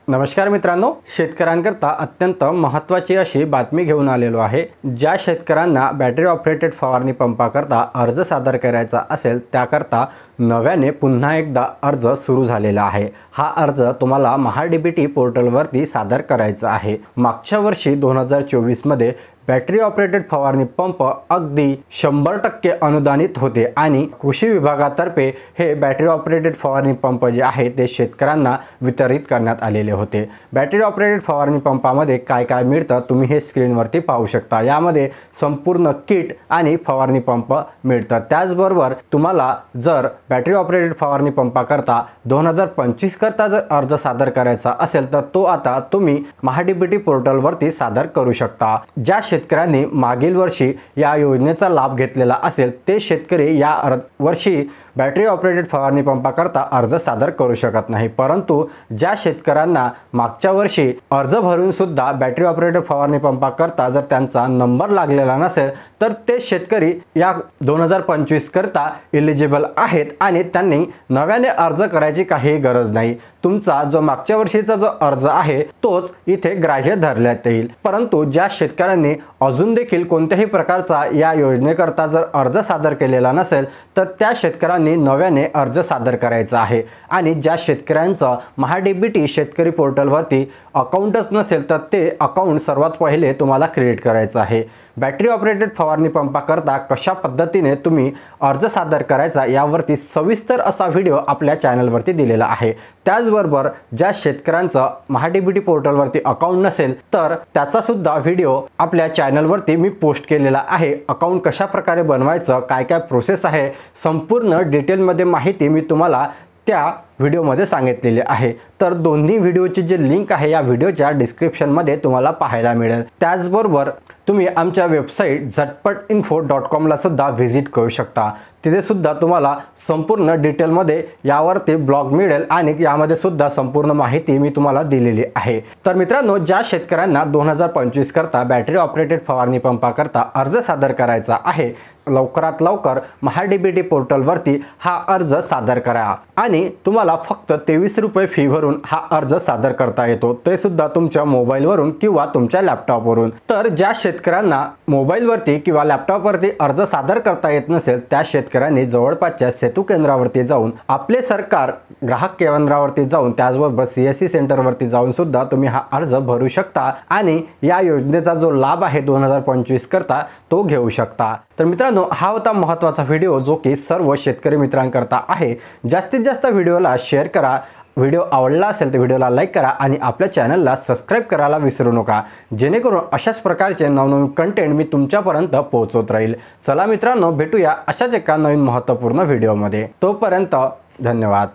नमस्कार मित्रांनो, शेतकऱ्यांकरता अत्यंत महत्त्वाची अशी बातमी घेऊन आलेलो आहे। ज्या शेतकऱ्यांना बॅटरी ऑपरेटेड फवारणी पंपाकरता अर्ज सादर करायचा असेल त्याकरता नव्याने पुन्हा एकदा अर्ज सुरू झालेला आहे। हा अर्ज तुम्हाला महाडीबीटी पोर्टलवरती सादर करायचा आहे। मागच्या वर्षी 2024 मध्ये बॅटरी ऑपरेटेड फवारणी पंप अगदी 100% अनुदानित होते आणि कृषी विभागातर्फे हे बॅटरी ऑपरेटेड फवारणी पंप जे आहे ते शेतकऱ्यांना वितरित करण्यात आलेले होते। बॅटरी ऑपरेटेड फवारणी पंपामध्ये काय काय मिळतं तुम्ही हे स्क्रीनवरती पाहू शकता। यामध्ये संपूर्ण किट आणि फवारणी पंप मिळतात। त्याचबरोबर तुम्हाला जर बॅटरी ऑपरेटेड फवारणी पंपाकरता 2025 करता जर अर्ज सादर करायचा असेल तर तो आता तुम्ही महाडीबीटी पोर्टलवरती सादर करू शकता। ज्या शेतकऱ्यांनी मागील वर्षी या योजनेचा लाभ घेतलेला असेल ते शेतकरी या वर्षी बॅटरी ऑपरेटेड फवारणी पंपाकरता अर्ज सादर करू शकत नाही, परंतु ज्या शेतकऱ्यांना मागच्या वर्षी अर्ज भरून सुद्धा बॅटरी ऑपरेटेड फवारणी पंपाकरता जर त्यांचा नंबर लागलेला नसेल तर ते शेतकरी या 2025 करता एलिजिबल आहेत आणि त्यांनी नव्याने अर्ज करायची काही गरज नाही। तुमचा जो मागच्या वर्षीचा जो अर्ज आहे तोच इथे ग्राह्य धरण्यात येईल। परंतु ज्या शेतकऱ्यांनी अजून देखील कोणत्याही प्रकारचा या योजनेकरता जर अर्ज सादर केलेला नसेल तर त्या शेतकऱ्यांनी नव्याने अर्ज सादर करायचा आहे। आणि ज्या शेतकऱ्यांचं महाडीबीटी शेतकरी पोर्टलवरती अकाउंटच नसेल तर ते अकाउंट सर्वात पहिले तुम्हाला क्रिएट करायचं आहे। बॅटरी ऑपरेटेड फवारणी पंपाकरता कशा पद्धतीने तुम्ही अर्ज सादर करायचा यावरती सविस्तर असा व्हिडिओ आपल्या चॅनलवरती दिलेला आहे। त्याचबरोबर ज्या शेतकऱ्यांचं महाडीबीटी पोर्टलवरती अकाउंट नसेल तर त्याचा सुद्धा व्हिडिओ आपल्या चॅनलवरती मी पोस्ट केलेला आहे। अकाउंट कशा प्रकारे बनवायचं, काय काय प्रोसेस आहे, संपूर्ण डिटेलमध्ये माहिती मी तुम्हाला त्या व्हिडिओमध्ये सांगितलेली आहे। तर दोन्ही व्हिडिओची जी लिंक आहे या व्हिडिओच्या डिस्क्रिप्शनमध्ये तुम्हाला पाहायला मिळेल। त्याचबरोबर तुम्ही आमच्या वेबसाईट झटपटइन्फो.com ला सुद्धा व्हिजिट करू शकता। तिथे सुद्धा तुम्हाला संपूर्ण डिटेलमध्ये यावरती ब्लॉग मिळेल आणि यामध्ये सुद्धा संपूर्ण माहिती मी तुम्हाला दिलेली आहे। तर मित्रांनो, ज्या शेतकऱ्यांना 2025 करता बॅटरी ऑपरेटेड फवारणी पंपाकरता अर्ज सादर करायचा आहे लवकरात लवकर महाडीबीटी पोर्टलवरती हा अर्ज सादर करा आणि तुम्हाला फक्त 23 रुपये फी भरून हा अर्ज सादर करता येतो, ते सुद्धा तुमच्या मोबाईलवरून किंवा तुमच्या लॅपटॉपवरून। तर ज्या शेतकऱ्यांना मोबाईलवरती किंवा लॅपटॉपवरती अर्ज सादर करता येत नसेल त्या शेतकऱ्यांनी जवळपासच्या सेतू केंद्रावरती जाऊन आपले सरकार ग्राहक केंद्रावरती जाऊन त्याचबरोबर CSC सेंटरवरती जाऊन सुद्धा तुम्ही हा अर्ज भरू शकता आणि या योजनेचा जो लाभ आहे 2025 करता तो घेऊ शकता। तर मित्रांनो, हा होता महत्त्वाचा व्हिडिओ जो की सर्व शेतकरी मित्रांकरता आहे। जास्तीत जास्त व्हिडिओला शेअर करा। व्हिडिओ आवडला असेल तर व्हिडिओला लाईक करा आणि आपल्या चॅनलला सबस्क्राईब करायला विसरू नका, जेणेकरून अशाच प्रकारचे नवनवीन कंटेंट मी तुमच्यापर्यंत पोहोचवत राहील। चला मित्रांनो, भेटूया अशाच एका नवीन महत्त्वपूर्ण व्हिडिओमध्ये। तोपर्यंत धन्यवाद।